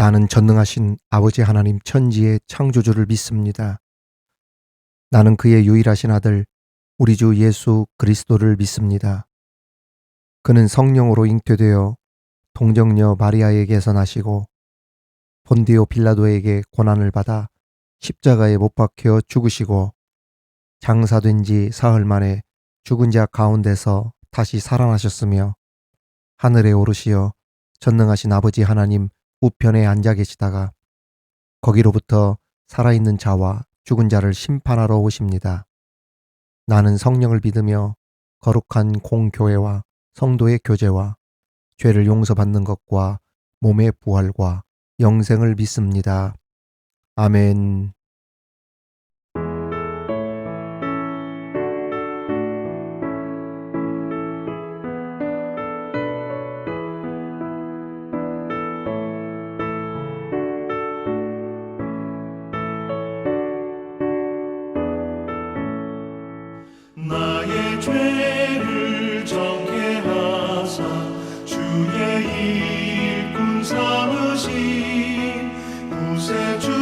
나는 전능하신 아버지 하나님 천지의 창조주를 믿습니다. 나는 그의 유일하신 아들 우리 주 예수 그리스도를 믿습니다. 그는 성령으로 잉태되어 동정녀 마리아에게서 나시고 본디오 빌라도에게 고난을 받아 십자가에 못 박혀 죽으시고 장사된 지 사흘 만에 죽은 자 가운데서 다시 살아나셨으며 하늘에 오르시어 전능하신 아버지 하나님 우편에 앉아 계시다가 거기로부터 살아있는 자와 죽은 자를 심판하러 오십니다. 나는 성령을 믿으며 거룩한 공교회와 성도의 교제와 죄를 용서받는 것과 몸의 부활과 영생을 믿습니다. 아멘. 나의 죄를 정케 하사 주의 일꾼 삼으신 구세주의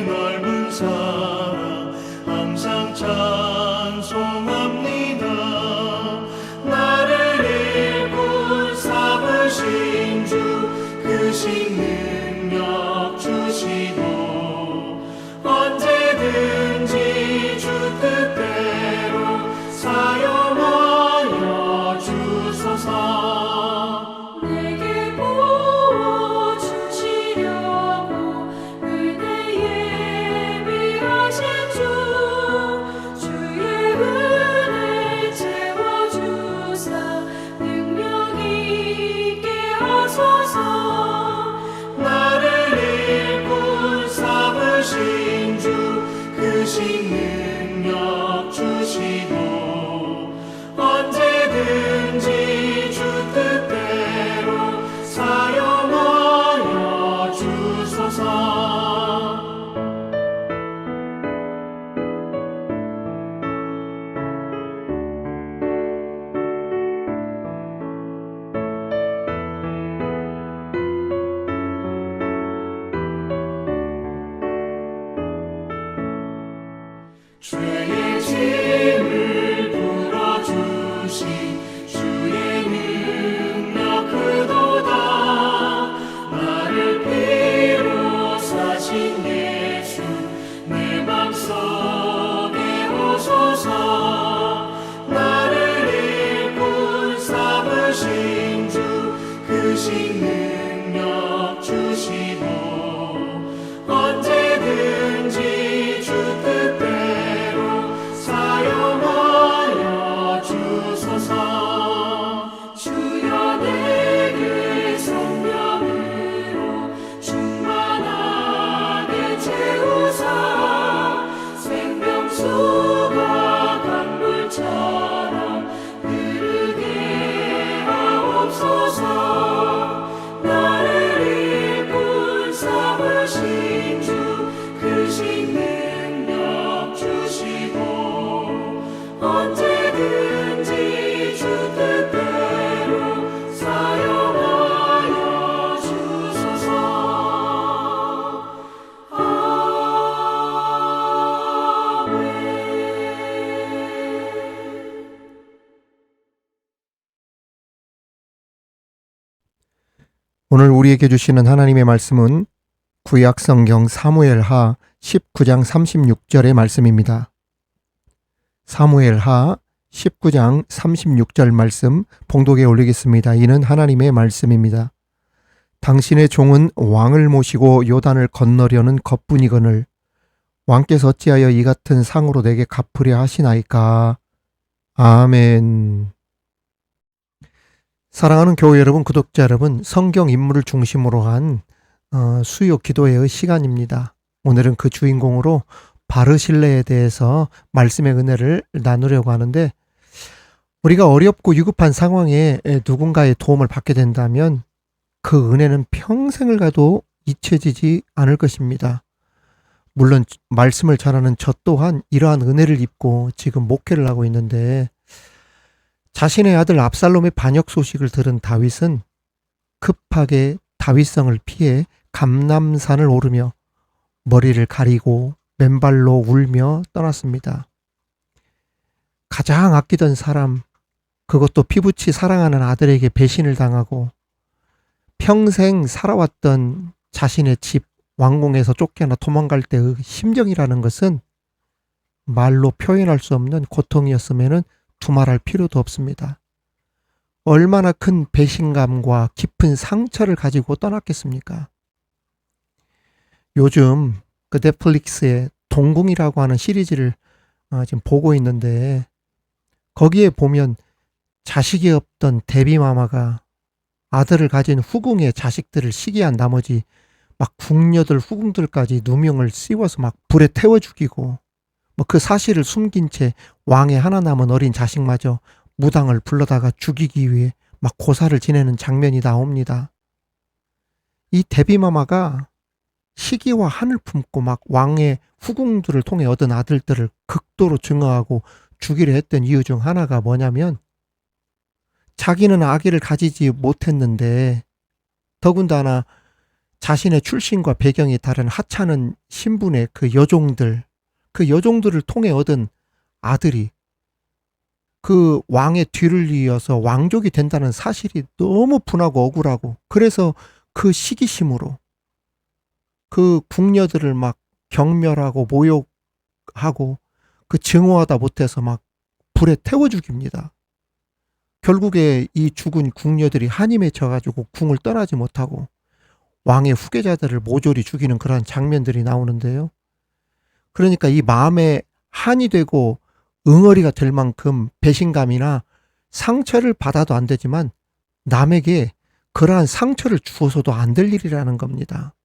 넓은 사랑 항상 찬송합니다. 나를 일꾼 삼으신 주 크신 능력 주시고 언제든지 주 뜻대로 사용하여 주소서. 내게 부어주시려고 은혜 예비하신 주의 은혜 채워주사 능력 있게 하소서. 나를 일꾼 삼으신 주 크신 능력 주시고 언제든지 주 뜻대로 사용하여 주소서. 죄의 짐을 풀어주신 주의 능력 크도다. 나를 피로 사신 예수 내 맘속에 오소서. 나를 일꾼 삼으신 주 크신 능력 주시고 언제든지 주 뜻대로 사용하여 주소서. 주여 내게 성령으로 충만하게 채우사 생명수가 강물처럼 흐르게 하옵소서. 나를 일꾼 삼으신 주 크신 능력 주시고 언제든지 주 뜻대로 사용하여 주소서. 아멘. 오늘 우리에게 주시는 하나님의 말씀은 구약 성경 사무엘하 19장 36절의 말씀입니다. 사무엘하 19장 36절 말씀 봉독에 올리겠습니다. 이는 하나님의 말씀입니다. 당신의 종은 왕을 모시고 요단을 건너려는 것뿐이거늘 왕께서 어찌하여 이 같은 상으로 내게 갚으려 하시나이까. 아멘. 사랑하는 교회 여러분, 구독자 여러분, 성경 인물을 중심으로 한 수요 기도회의 시간입니다. 오늘은 그 주인공으로 바르실레에 대해서 말씀의 은혜를 나누려고 하는데, 우리가 어렵고 위급한 상황에 누군가의 도움을 받게 된다면 그 은혜는 평생을 가도 잊혀지지 않을 것입니다. 물론 말씀을 전하는 저 또한 이러한 은혜를 입고 지금 목회를 하고 있는데, 자신의 아들 압살롬의 반역 소식을 들은 다윗은 급하게 다윗성을 피해 감람산을 오르며 머리를 가리고 맨발로 울며 떠났습니다. 가장 아끼던 사람, 그것도 피부치 사랑하는 아들에게 배신을 당하고 평생 살아왔던 자신의 집 왕궁에서 쫓겨나 도망갈 때의 심정이라는 것은 말로 표현할 수 없는 고통이었음에는 두말할 필요도 없습니다. 얼마나 큰 배신감과 깊은 상처를 가지고 떠났겠습니까? 요즘 그 넷플릭스의 동궁이라고 하는 시리즈를 지금 보고 있는데 거기에 보면 자식이 없던 데뷔마마가 아들을 가진 후궁의 자식들을 시기한 나머지 막 궁녀들 후궁들까지 누명을 씌워서 막 불에 태워 죽이고 뭐 그 사실을 숨긴 채 왕의 하나 남은 어린 자식마저 무당을 불러다가 죽이기 위해 막 고사를 지내는 장면이 나옵니다. 이 데뷔마마가 시기와 한을 품고 막 왕의 후궁들을 통해 얻은 아들들을 극도로 증오하고 죽이려 했던 이유 중 하나가 뭐냐면 자기는 아기를 가지지 못했는데 더군다나 자신의 출신과 배경이 다른 하찮은 신분의 그 여종들을 통해 얻은 아들이 그 왕의 뒤를 이어서 왕족이 된다는 사실이 너무 분하고 억울하고 그래서 그 시기심으로 그 궁녀들을 막 경멸하고 모욕하고 그 증오하다 못해서 막 불에 태워 죽입니다. 결국에 이 죽은 궁녀들이 한이 맺혀가지고 궁을 떠나지 못하고 왕의 후계자들을 모조리 죽이는 그러한 장면들이 나오는데요. 그러니까 이 마음에 한이 되고 응어리가 될 만큼 배신감이나 상처를 받아도 안 되지만 남에게 그러한 상처를 주어서도 안 될 일이라는 겁니다.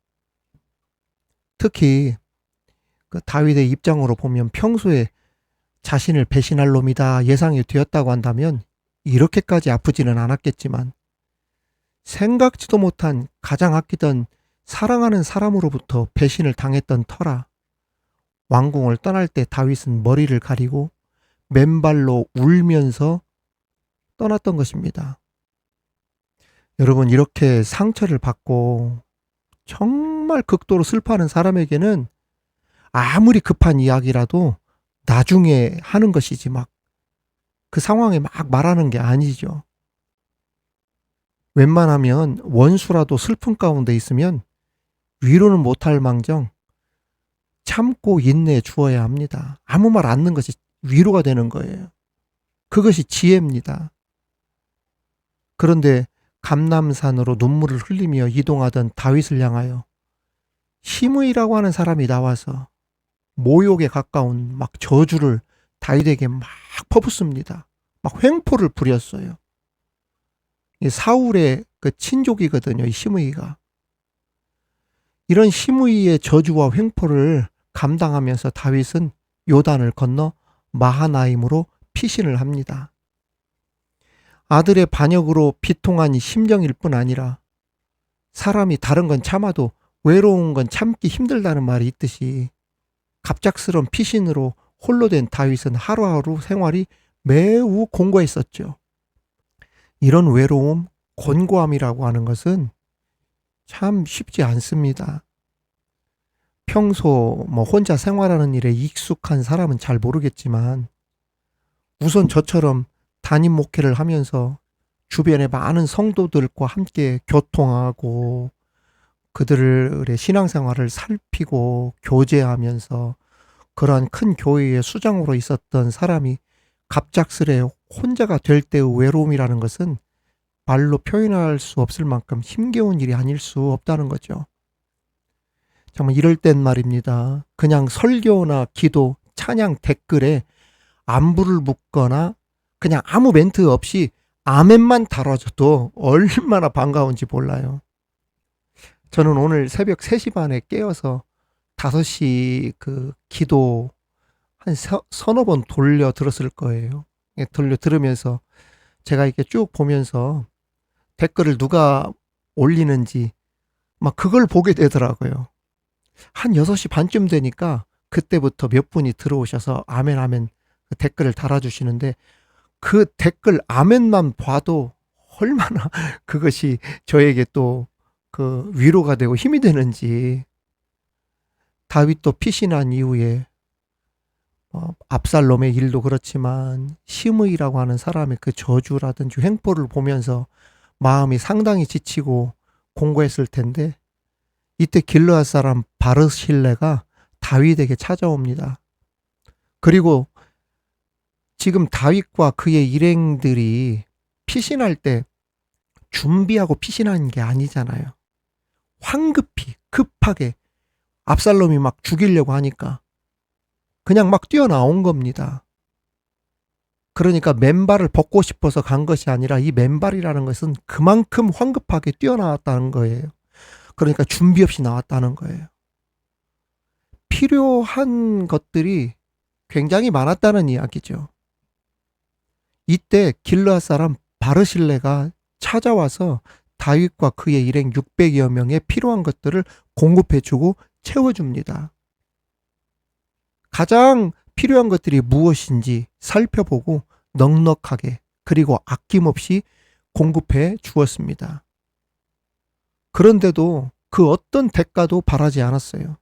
특히 그 다윗의 입장으로 보면 평소에 자신을 배신할 놈이다 예상이 되었다고 한다면 이렇게까지 아프지는 않았겠지만 생각지도 못한 가장 아끼던 사랑하는 사람으로부터 배신을 당했던 터라 왕궁을 떠날 때 다윗은 머리를 가리고 맨발로 울면서 떠났던 것입니다. 여러분, 이렇게 상처를 받고 정말 극도로 슬퍼하는 사람에게는 아무리 급한 이야기라도 나중에 하는 것이지 막 그 상황에 막 말하는 게 아니죠. 웬만하면 원수라도 슬픔 가운데 있으면 위로는 못할 망정 참고 인내해 주어야 합니다. 아무 말 않는 것이 위로가 되는 거예요. 그것이 지혜입니다. 그런데 감람산으로 눈물을 흘리며 이동하던 다윗을 향하여 시므이라고 하는 사람이 나와서 모욕에 가까운 막 저주를 다윗에게 막 퍼붓습니다. 막 횡포를 부렸어요. 이 사울의 그 친족이거든요, 이 시므이가. 이런 시므이의 저주와 횡포를 감당하면서 다윗은 요단을 건너 마하나임으로 피신을 합니다. 아들의 반역으로 비통한 심정일 뿐 아니라 사람이 다른 건 참아도 외로운 건 참기 힘들다는 말이 있듯이 갑작스러운 피신으로 홀로 된 다윗은 하루하루 생활이 매우 공고했었죠. 이런 외로움, 곤고함이라고 하는 것은 참 쉽지 않습니다. 평소 혼자 생활하는 일에 익숙한 사람은 잘 모르겠지만 우선 저처럼 담임 목회를 하면서 주변에 많은 성도들과 함께 교통하고 그들의 신앙생활을 살피고 교제하면서 그러한 큰 교회의 수장으로 있었던 사람이 갑작스레 혼자가 될 때의 외로움이라는 것은 말로 표현할 수 없을 만큼 힘겨운 일이 아닐 수 없다는 거죠. 정말 이럴 땐 말입니다. 그냥 설교나 기도, 찬양 댓글에 안부를 묻거나 그냥 아무 멘트 없이 아멘만 달아줘도 얼마나 반가운지 몰라요. 저는 오늘 새벽 3시 반에 깨어서 5시 그 기도 한 서너 번 돌려 들었을 거예요. 돌려 들으면서 제가 이렇게 쭉 보면서 댓글을 누가 올리는지 막 그걸 보게 되더라고요. 한 6시 반쯤 되니까 그때부터 몇 분이 들어오셔서 아멘 아멘 댓글을 달아주시는데 그 댓글 아멘만 봐도 얼마나 그것이 저에게 또 그 위로가 되고 힘이 되는지. 다윗도 피신한 이후에 압살롬의 일도 그렇지만 시므이라고 하는 사람의 그 저주라든지 횡포를 보면서 마음이 상당히 지치고 공고했을 텐데, 이때 길르앗 사람 바르실레가 다윗에게 찾아옵니다. 그리고 지금 다윗과 그의 일행들이 피신할 때 준비하고 피신하는 게 아니잖아요. 황급히 급하게 압살롬이 막 죽이려고 하니까 그냥 막 뛰어나온 겁니다. 그러니까 맨발을 벗고 싶어서 간 것이 아니라 이 맨발이라는 것은 그만큼 황급하게 뛰어나왔다는 거예요. 그러니까 준비 없이 나왔다는 거예요. 필요한 것들이 굉장히 많았다는 이야기죠. 이때 길르앗 사람 바르실레가 찾아와서 다윗과 그의 일행 600여 명의 필요한 것들을 공급해주고 채워줍니다. 가장 필요한 것들이 무엇인지 살펴보고 넉넉하게 그리고 아낌없이 공급해 주었습니다. 그런데도 그 어떤 대가도 바라지 않았어요.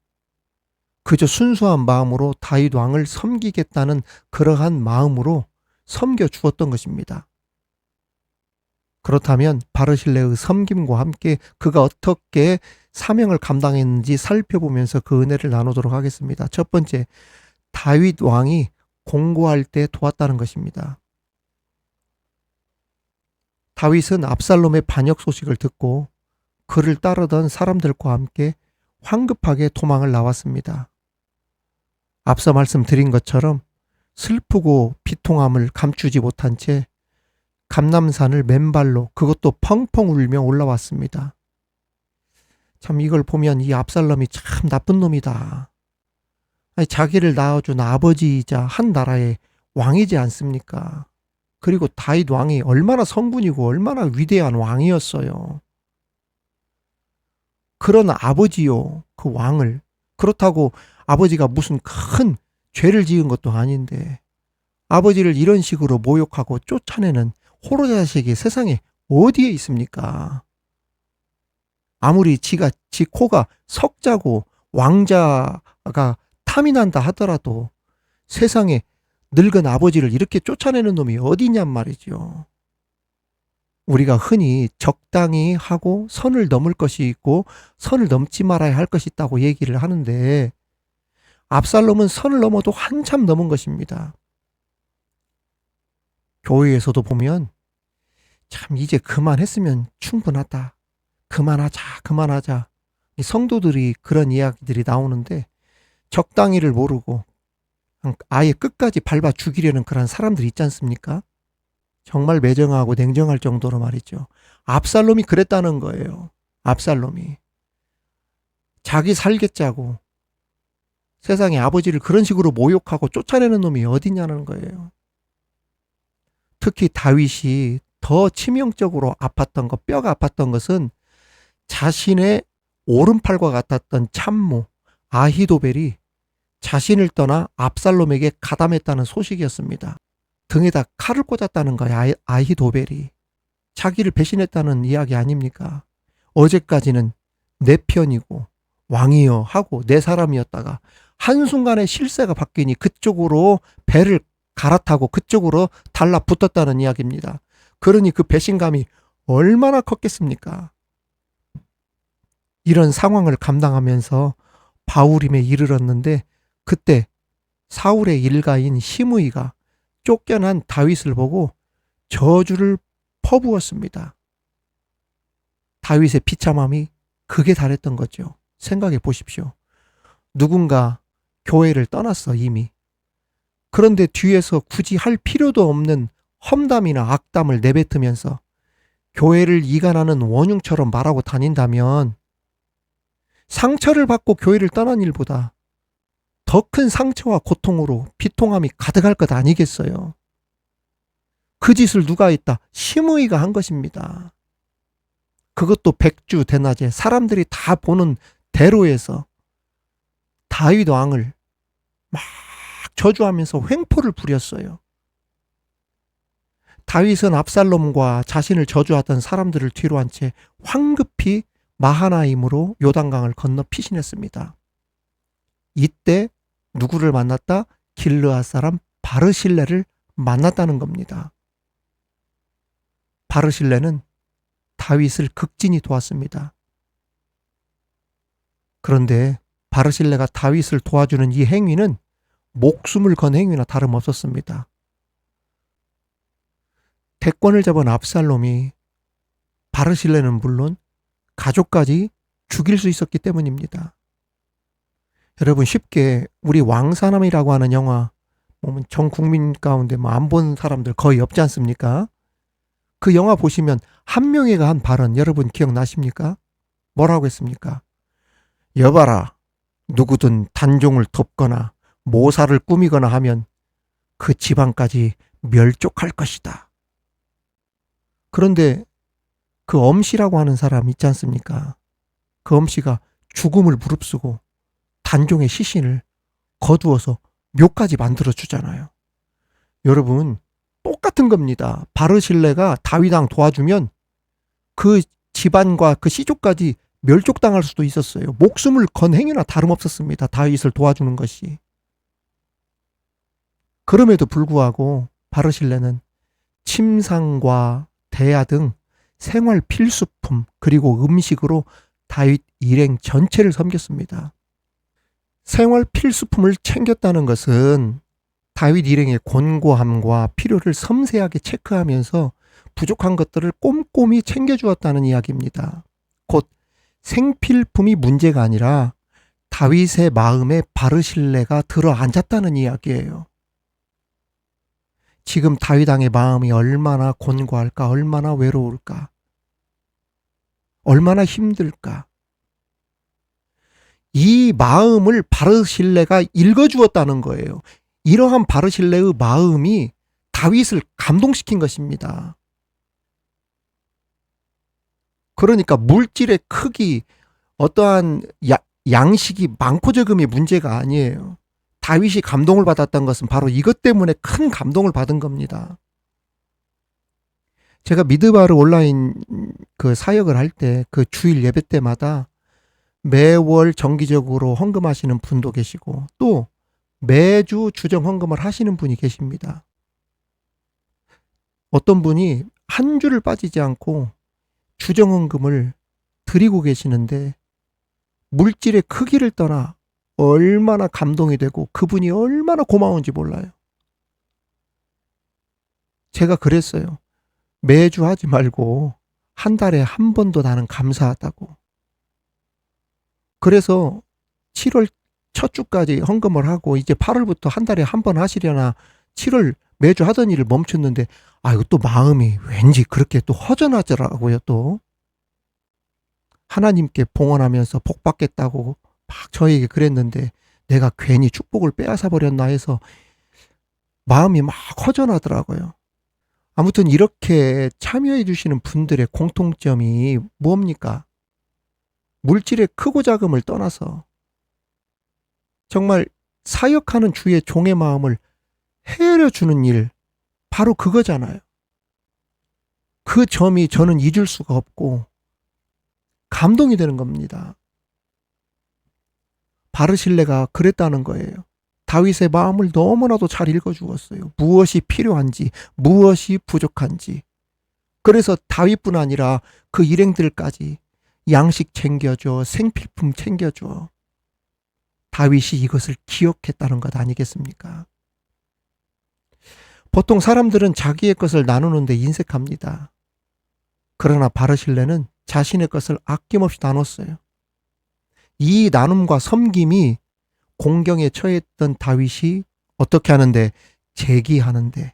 그저 순수한 마음으로 다윗 왕을 섬기겠다는 그러한 마음으로 섬겨 주었던 것입니다. 그렇다면 바르실레의 섬김과 함께 그가 어떻게 사명을 감당했는지 살펴보면서 그 은혜를 나누도록 하겠습니다. 첫 번째, 다윗 왕이 공고할 때 도왔다는 것입니다. 다윗은 압살롬의 반역 소식을 듣고 그를 따르던 사람들과 함께 황급하게 도망을 나왔습니다. 앞서 말씀드린 것처럼 슬프고 비통함을 감추지 못한 채 감람산을 맨발로, 그것도 펑펑 울며 올라왔습니다. 참 이걸 보면 이 압살롬이 참 나쁜 놈이다. 아니, 자기를 낳아준 아버지이자 한 나라의 왕이지 않습니까? 그리고 다윗 왕이 얼마나 성군이고 얼마나 위대한 왕이었어요. 그런 아버지요, 그 왕을, 그렇다고 아버지가 무슨 큰 죄를 지은 것도 아닌데 아버지를 이런 식으로 모욕하고 쫓아내는 호로 자식이 세상에 어디에 있습니까? 아무리 지 코가 석자고 왕자가 탐이 난다 하더라도 세상에 늙은 아버지를 이렇게 쫓아내는 놈이 어디냔 말이죠. 우리가 흔히 적당히 하고 선을 넘을 것이 있고 선을 넘지 말아야 할 것이 있다고 얘기를 하는데, 압살롬은 선을 넘어도 한참 넘은 것입니다. 교회에서도 보면 참 이제 그만했으면 충분하다, 그만하자 이 성도들이 그런 이야기들이 나오는데, 적당히를 모르고 아예 끝까지 밟아 죽이려는 그런 사람들이 있지 않습니까? 정말 매정하고 냉정할 정도로 말이죠. 압살롬이 그랬다는 거예요. 압살롬이 자기 살겠자고 세상에 아버지를 그런 식으로 모욕하고 쫓아내는 놈이 어디냐는 거예요. 특히 다윗이 더 치명적으로 아팠던 것, 뼈가 아팠던 것은 자신의 오른팔과 같았던 참모 아히도벨이 자신을 떠나 압살롬에게 가담했다는 소식이었습니다. 등에다 칼을 꽂았다는 거야. 아히도벨이 자기를 배신했다는 이야기 아닙니까? 어제까지는 내 편이고 왕이여 하고 내 사람이었다가 한순간에 실세가 바뀌니 그쪽으로 배를 갈아타고 그쪽으로 달라붙었다는 이야기입니다. 그러니 그 배신감이 얼마나 컸겠습니까? 이런 상황을 감당하면서 바후림에 이르렀는데, 그때 사울의 일가인 시므이가 쫓겨난 다윗을 보고 저주를 퍼부었습니다. 다윗의 비참함이 극에 달했던 거죠. 생각해 보십시오. 누군가 교회를 떠났어 이미. 그런데 뒤에서 굳이 할 필요도 없는 험담이나 악담을 내뱉으면서 교회를 이간하는 원흉처럼 말하고 다닌다면 상처를 받고 교회를 떠난 일보다 더 큰 상처와 고통으로 비통함이 가득할 것 아니겠어요? 그 짓을 누가 했다? 시므이가 한 것입니다. 그것도 백주 대낮에 사람들이 다 보는 대로에서 다윗 왕을 막 저주하면서 횡포를 부렸어요. 다윗은 압살롬과 자신을 저주하던 사람들을 뒤로 한 채 황급히 마하나임으로 요단강을 건너 피신했습니다. 이때 누구를 만났다? 길르앗 사람 바르실레를 만났다는 겁니다. 바르실레는 다윗을 극진히 도왔습니다. 그런데 바르실레가 다윗을 도와주는 이 행위는 목숨을 건 행위나 다름없었습니다. 대권을 잡은 압살롬이 바르실레는 물론 가족까지 죽일 수 있었기 때문입니다. 여러분, 쉽게 우리 왕사남이라고 하는 영화 보면 전 국민 가운데 안 본 사람들 거의 없지 않습니까? 그 영화 보시면 한명회가 한 발언 여러분 기억나십니까? 뭐라고 했습니까? 여봐라, 누구든 단종을 덮거나 모사를 꾸미거나 하면 그 집안까지 멸족할 것이다. 그런데 그 엄씨라고 하는 사람 있지 않습니까? 그 엄씨가 죽음을 무릅쓰고 단종의 시신을 거두어서 묘까지 만들어주잖아요. 여러분, 똑같은 겁니다. 바르실레가 다윗왕 도와주면 그 집안과 그 시족까지 멸족당할 수도 있었어요. 목숨을 건 행위나 다름없었습니다. 다윗을 도와주는 것이. 그럼에도 불구하고 바르실레는 침상과 대야 등 생활 필수품 그리고 음식으로 다윗 일행 전체를 섬겼습니다. 생활 필수품을 챙겼다는 것은 다윗 일행의 곤고함과 필요를 섬세하게 체크하면서 부족한 것들을 꼼꼼히 챙겨주었다는 이야기입니다. 곧 생필품이 문제가 아니라 다윗의 마음에 바르실레가 들어앉았다는 이야기예요. 지금 다윗 왕의 마음이 얼마나 곤고할까, 얼마나 외로울까, 얼마나 힘들까. 이 마음을 바르실레가 읽어주었다는 거예요. 이러한 바르실레의 마음이 다윗을 감동시킨 것입니다. 그러니까 물질의 크기, 어떠한 양식이 많고 적음이 문제가 아니에요. 다윗이 감동을 받았던 것은 바로 이것 때문에 큰 감동을 받은 겁니다. 제가 미드바르 온라인 그 사역을 할 때 그 주일 예배 때마다 매월 정기적으로 헌금하시는 분도 계시고 또 매주 주정 헌금을 하시는 분이 계십니다. 어떤 분이 한 주를 빠지지 않고 주정 헌금을 드리고 계시는데 물질의 크기를 떠나 얼마나 감동이 되고 그분이 얼마나 고마운지 몰라요. 제가 그랬어요. 매주 하지 말고 한 달에 한 번도 나는 감사하다고. 그래서 7월 첫 주까지 헌금을 하고 이제 8월부터 한 달에 한 번 하시려나 7월 매주 하던 일을 멈췄는데 이거 또 마음이 왠지 그렇게 또 허전하더라고요. 또 하나님께 봉헌하면서 복 받겠다고 막 저에게 그랬는데 내가 괜히 축복을 빼앗아 버렸나 해서 마음이 막 허전하더라고요. 아무튼 이렇게 참여해 주시는 분들의 공통점이 뭡니까? 물질의 크고 작음을 떠나서 정말 사역하는 주의 종의 마음을 헤아려 주는 일, 바로 그거잖아요. 그 점이 저는 잊을 수가 없고 감동이 되는 겁니다. 바르실레가 그랬다는 거예요. 다윗의 마음을 너무나도 잘 읽어주었어요. 무엇이 필요한지, 무엇이 부족한지. 그래서 다윗뿐 아니라 그 일행들까지 양식 챙겨줘, 생필품 챙겨줘. 다윗이 이것을 기억했다는 것 아니겠습니까? 보통 사람들은 자기의 것을 나누는데 인색합니다. 그러나 바르실레는 자신의 것을 아낌없이 나눴어요. 이 나눔과 섬김이 공경에 처했던 다윗이 어떻게 하는데? 재기하는데,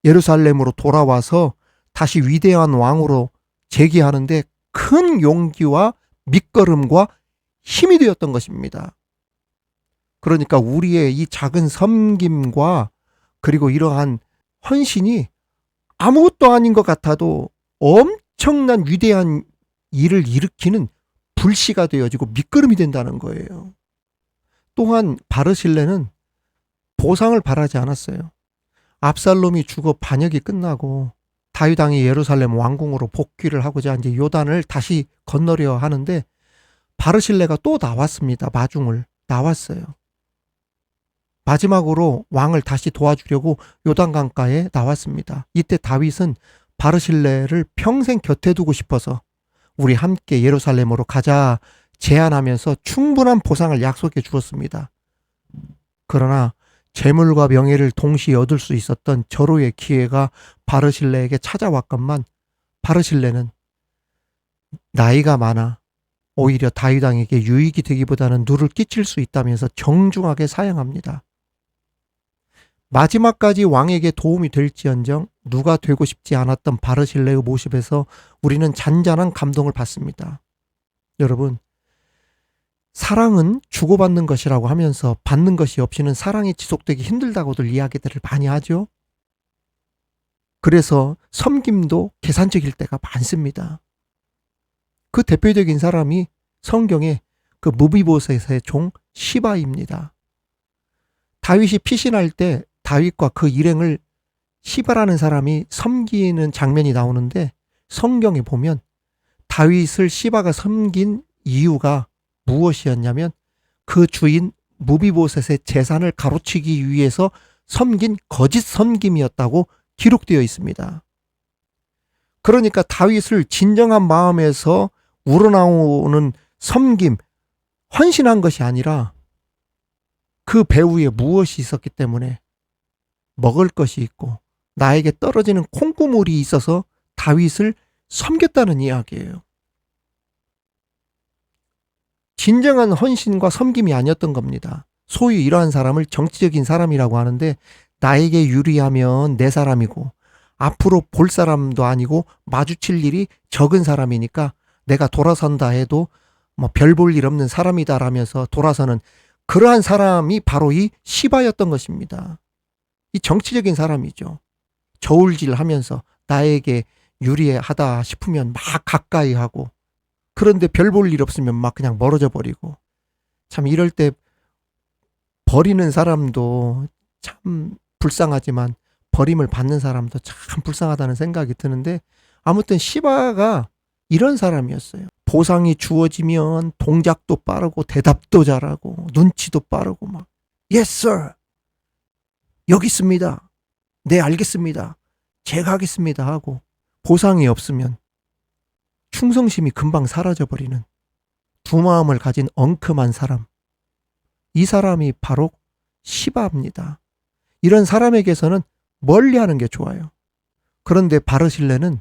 예루살렘으로 돌아와서 다시 위대한 왕으로 재기하는데 큰 용기와 밑거름과 힘이 되었던 것입니다. 그러니까 우리의 이 작은 섬김과 그리고 이러한 헌신이 아무것도 아닌 것 같아도 엄청난 위대한 일을 일으키는 불씨가 되어지고 밑거름이 된다는 거예요. 또한 바르실레는 보상을 바라지 않았어요. 압살롬이 죽어 반역이 끝나고 다윗 왕이 예루살렘 왕궁으로 복귀를 하고자 이제 요단을 다시 건너려 하는데 바르실레가 또 나왔습니다. 마중을 나왔어요. 마지막으로 왕을 다시 도와주려고 요단강가에 나왔습니다. 이때 다윗은 바르실레를 평생 곁에 두고 싶어서 우리 함께 예루살렘으로 가자 제안하면서 충분한 보상을 약속해 주었습니다. 그러나 재물과 명예를 동시에 얻을 수 있었던 절호의 기회가 바르실레에게 찾아왔건만 바르실레는 나이가 많아 오히려 다윗 왕에게 유익이 되기보다는 누를 끼칠 수 있다면서 정중하게 사양합니다. 마지막까지 왕에게 도움이 될지언정 누가 되고 싶지 않았던 바르실레의 모습에서 우리는 잔잔한 감동을 받습니다. 여러분, 사랑은 주고받는 것이라고 하면서 받는 것이 없이는 사랑이 지속되기 힘들다고들 이야기들을 많이 하죠. 그래서 섬김도 계산적일 때가 많습니다. 그 대표적인 사람이 성경의 그 무비보셋의 종 시바입니다. 다윗이 피신할 때 다윗과 그 일행을 시바라는 사람이 섬기는 장면이 나오는데 성경에 보면 다윗을 시바가 섬긴 이유가 무엇이었냐면 그 주인 무비보셋의 재산을 가로채기 위해서 섬긴 거짓 섬김이었다고 기록되어 있습니다. 그러니까 다윗을 진정한 마음에서 우러나오는 섬김, 헌신한 것이 아니라 그 배후에 무엇이 있었기 때문에 먹을 것이 있고 나에게 떨어지는 콩고물이 있어서 다윗을 섬겼다는 이야기예요. 진정한 헌신과 섬김이 아니었던 겁니다. 소위 이러한 사람을 정치적인 사람이라고 하는데 나에게 유리하면 내 사람이고 앞으로 볼 사람도 아니고 마주칠 일이 적은 사람이니까 내가 돌아선다 해도 뭐 별 볼 일 없는 사람이다라면서 돌아서는 그러한 사람이 바로 이 시바였던 것입니다. 이 정치적인 사람이죠. 저울질 하면서 나에게 유리하다 싶으면 막 가까이 하고 그런데 별 볼 일 없으면 막 그냥 멀어져 버리고 참 이럴 때 버리는 사람도 참 불쌍하지만 버림을 받는 사람도 참 불쌍하다는 생각이 드는데 아무튼 시바가 이런 사람이었어요. 보상이 주어지면 동작도 빠르고 대답도 잘하고 눈치도 빠르고 막 Yes sir 여기 있습니다. 네 알겠습니다. 제가 하겠습니다 하고 보상이 없으면 충성심이 금방 사라져버리는 두 마음을 가진 엉큼한 사람. 이 사람이 바로 시바입니다. 이런 사람에게서는 멀리하는 게 좋아요. 그런데 바르실레는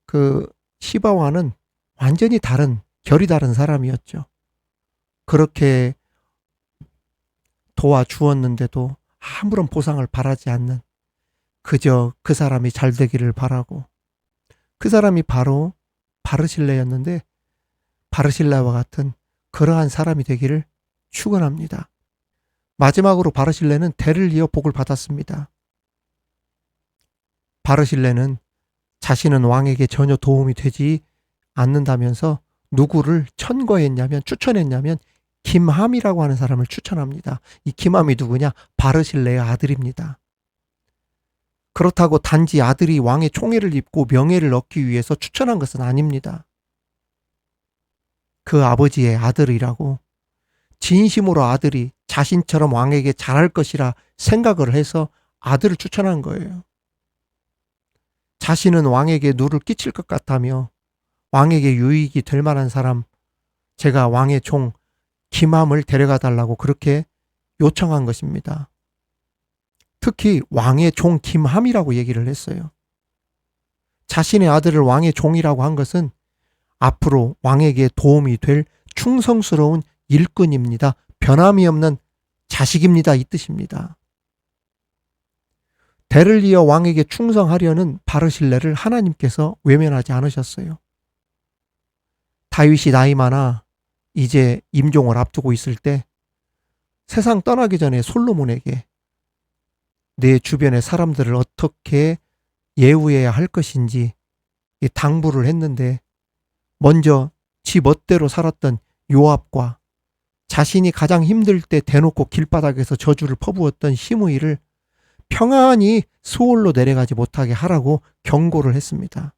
그 시바와는 완전히 다른 결이 다른 사람이었죠. 그렇게 도와주었는데도 아무런 보상을 바라지 않는 그저 그 사람이 잘 되기를 바라고 그 사람이 바로 바르실레였는데 바르실레와 같은 그러한 사람이 되기를 축원합니다. 마지막으로 바르실레는 대를 이어 복을 받았습니다. 바르실레는 자신은 왕에게 전혀 도움이 되지 않는다면서 누구를 추천했냐면 김함이라고 하는 사람을 추천합니다. 이 김함이 누구냐? 바르실레의 아들입니다. 그렇다고 단지 아들이 왕의 총애를 입고 명예를 얻기 위해서 추천한 것은 아닙니다. 그 아버지의 아들이라고 진심으로 아들이 자신처럼 왕에게 잘할 것이라 생각을 해서 아들을 추천한 거예요. 자신은 왕에게 누를 끼칠 것 같다며 왕에게 유익이 될 만한 사람, 제가 왕의 종 김함을 데려가 달라고 그렇게 요청한 것입니다. 특히 왕의 종 김함이라고 얘기를 했어요. 자신의 아들을 왕의 종이라고 한 것은 앞으로 왕에게 도움이 될 충성스러운 일꾼입니다. 변함이 없는 자식입니다. 이 뜻입니다. 대를 이어 왕에게 충성하려는 바르실레를 하나님께서 외면하지 않으셨어요. 다윗이 나이 많아 이제 임종을 앞두고 있을 때 세상 떠나기 전에 솔로몬에게 내 주변의 사람들을 어떻게 예우해야 할 것인지 당부를 했는데 먼저 지 멋대로 살았던 요압과 자신이 가장 힘들 때 대놓고 길바닥에서 저주를 퍼부었던 시므이를 평안히 스올로 내려가지 못하게 하라고 경고를 했습니다.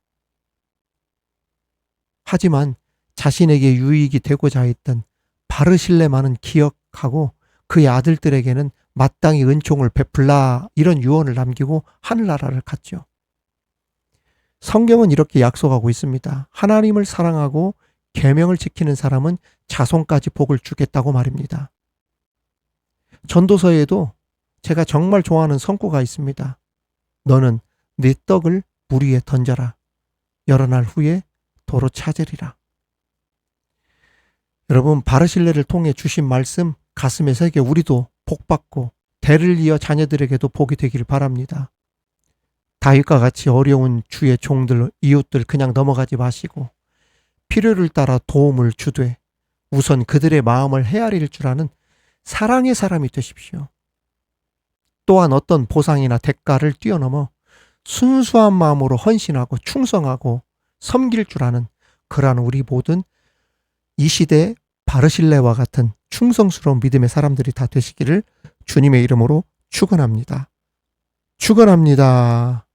하지만 자신에게 유익이 되고자 했던 바르실레만은 기억하고 그의 아들들에게는 마땅히 은총을 베풀라 이런 유언을 남기고 하늘나라를 갔죠. 성경은 이렇게 약속하고 있습니다. 하나님을 사랑하고 계명을 지키는 사람은 자손까지 복을 주겠다고 말입니다. 전도서에도 제가 정말 좋아하는 성구가 있습니다. 너는 네 떡을 물 위에 던져라. 여러 날 후에 도로 찾으리라. 여러분, 바르실레를 통해 주신 말씀 가슴에 새겨 우리도 복받고 대를 이어 자녀들에게도 복이 되길 바랍니다. 다윗과 같이 어려운 주의 종들, 이웃들 그냥 넘어가지 마시고 필요를 따라 도움을 주되 우선 그들의 마음을 헤아릴 줄 아는 사랑의 사람이 되십시오. 또한 어떤 보상이나 대가를 뛰어넘어 순수한 마음으로 헌신하고 충성하고 섬길 줄 아는 그러한 우리 모든 이 시대의 바르실레와 같은 충성스러운 믿음의 사람들이 다 되시기를 주님의 이름으로 축원합니다. 축원합니다.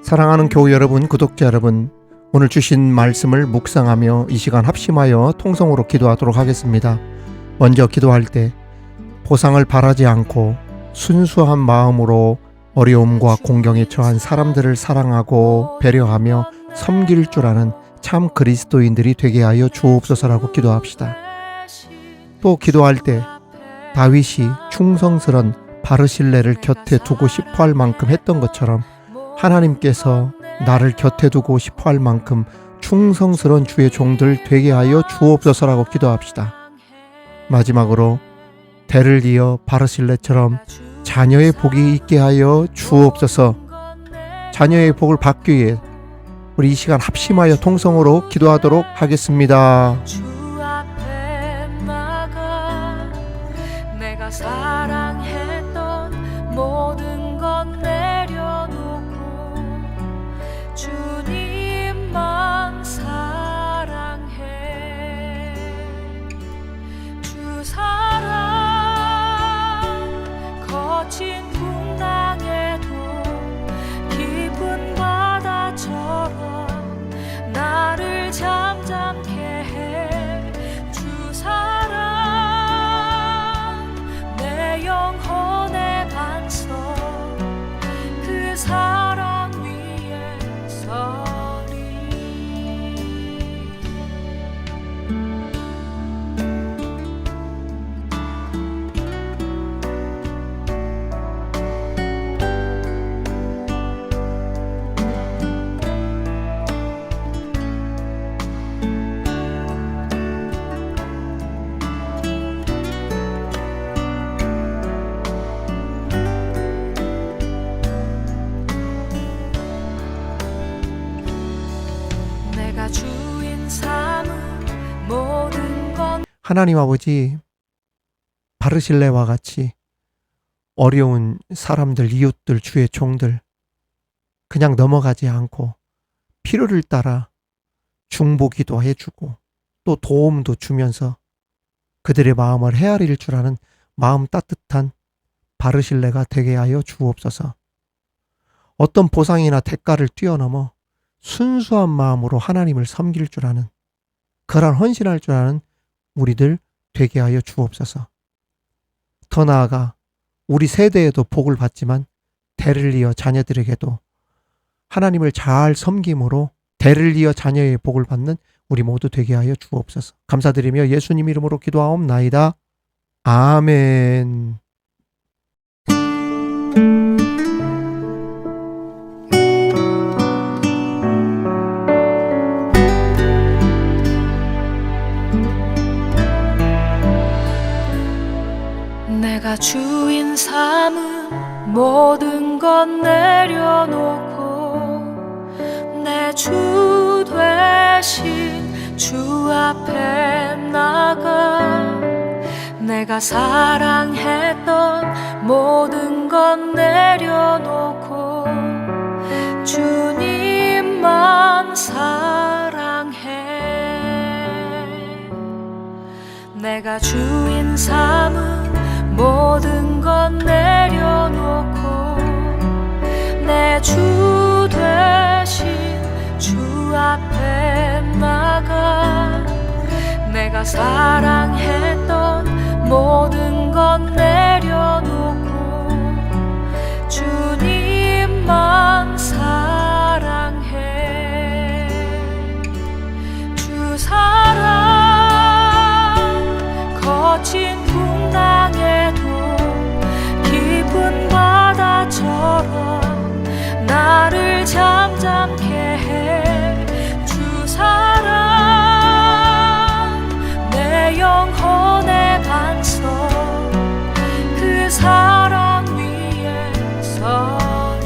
사랑하는 교우 여러분, 구독자 여러분, 오늘 주신 말씀을 묵상하며 이 시간 합심하여 통성으로 기도하도록 하겠습니다. 먼저 기도할 때 보상을 바라지 않고 순수한 마음으로 어려움과 공경에 처한 사람들을 사랑하고 배려하며 섬길 줄 아는 참 그리스도인들이 되게 하여 주옵소서라고 기도합시다. 또 기도할 때 다윗이 충성스런 바르실레를 곁에 두고 싶어 할 만큼 했던 것처럼 하나님께서 나를 곁에 두고 싶어 할 만큼 충성스러운 주의 종들 되게 하여 주옵소서라고 기도합시다. 마지막으로 대를 이어 바르실레처럼 자녀의 복이 있게 하여 주옵소서. 자녀의 복을 받기 위해 우리 이 시간 합심하여 통성으로 기도하도록 하겠습니다. 주 앞에 나가 내가 사랑했던 모든 건 내려놓고 주님만 사랑해. 주 사랑 거친 풍랑에도 깊은 바다처럼 나를 잠잠케 해. 주 사랑 내 영혼의 반석 그 사랑 위에 서리. 내가 주인 삼은 모든 건 하나님 아버지, 바르실레와 같이 어려운 사람들, 이웃들, 주의 종들 그냥 넘어가지 않고 필요를 따라 중보기도 해주고 또 도움도 주면서 그들의 마음을 헤아릴 줄 아는 마음 따뜻한 바르실레가 되게 하여 주옵소서. 어떤 보상이나 대가를 뛰어넘어 순수한 마음으로 하나님을 섬길 줄 아는, 그런 헌신할 줄 아는 우리들 되게 하여 주옵소서. 더 나아가 우리 세대에도 복을 받지만 대를 이어 자녀들에게도 하나님을 잘 섬김으로 대를 이어 자녀의 복을 받는 우리 모두 되게 하여 주옵소서. 감사드리며 예수님 이름으로 기도하옵나이다. 아멘. 내가 주인 삼은 모든 건 내려놓고 내 주 되신 주 앞에 나가 내가 사랑했던 모든 건 내려놓고 주님만 사랑해. 내가 주인 삼은 모든 건 내려놓고 내 주 되신 주 앞에 나가 내가 사랑했던 모든 건 내려놓고 주님만 사랑해. 주 사랑 거친 풍랑에도 깊은 바다처럼 나를 잠잠케 해. 주 사랑 내 영혼의 반석 그 사랑 위에 서리.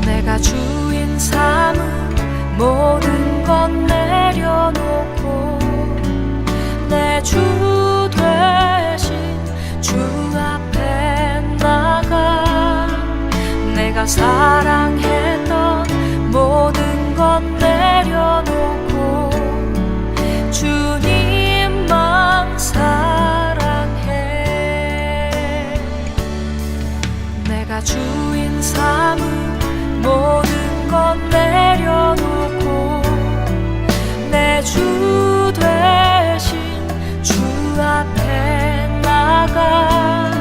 내가 주인 삼은 모든 건 내려놓고 내 주 되신 주 앞에 나가 내가 사랑했던 모든 건 내려놓고 주님만 사랑해. 내가 주인 삼은 모든 건 내려놓고 내 주 되신 주 앞에 나가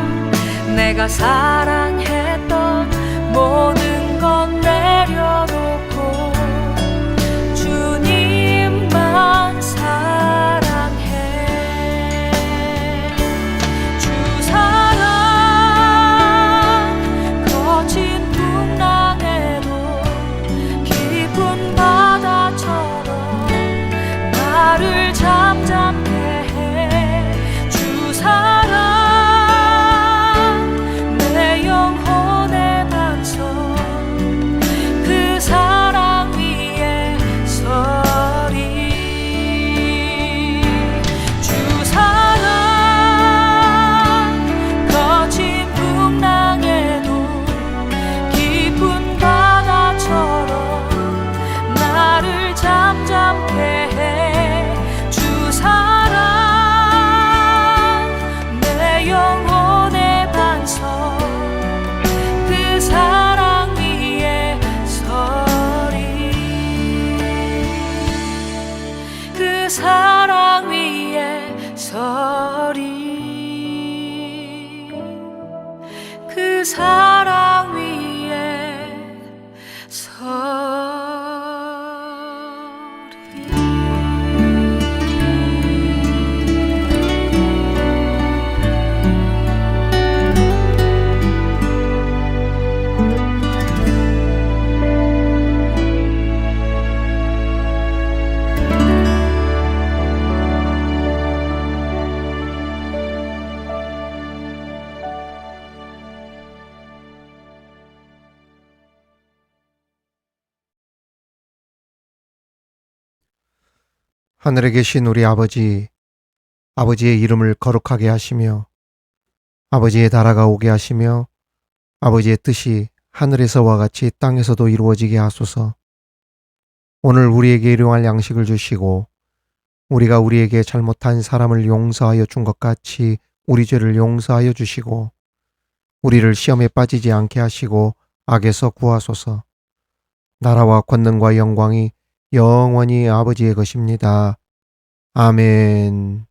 내가 사랑했던 모든 건 내려놓고 주님만 사랑해. 주 사랑 거친 풍랑에도 깊은 바다처럼 나를 잠잠케 해. 주 사랑 내 영혼의 반석 그 사랑 위에 서리. 주 사랑 거친 풍랑에도 깊은 바다처럼 나를 잠잠케 해. 주 사랑 내 영혼의 반석 그 사랑 위에 서리. 그 사랑 위에 서리. 그 사랑 위에 서리. 하늘에 계신 우리 아버지, 아버지의 이름을 거룩하게 하시며 아버지의 나라가 오게 하시며 아버지의 뜻이 하늘에서와 같이 땅에서도 이루어지게 하소서. 오늘 우리에게 일용할 양식을 주시고 우리가 우리에게 잘못한 사람을 용서하여 준 것 같이 우리 죄를 용서하여 주시고 우리를 시험에 빠지지 않게 하시고 악에서 구하소서. 나라와 권능과 영광이 영원히 아버지의 것입니다. 아멘.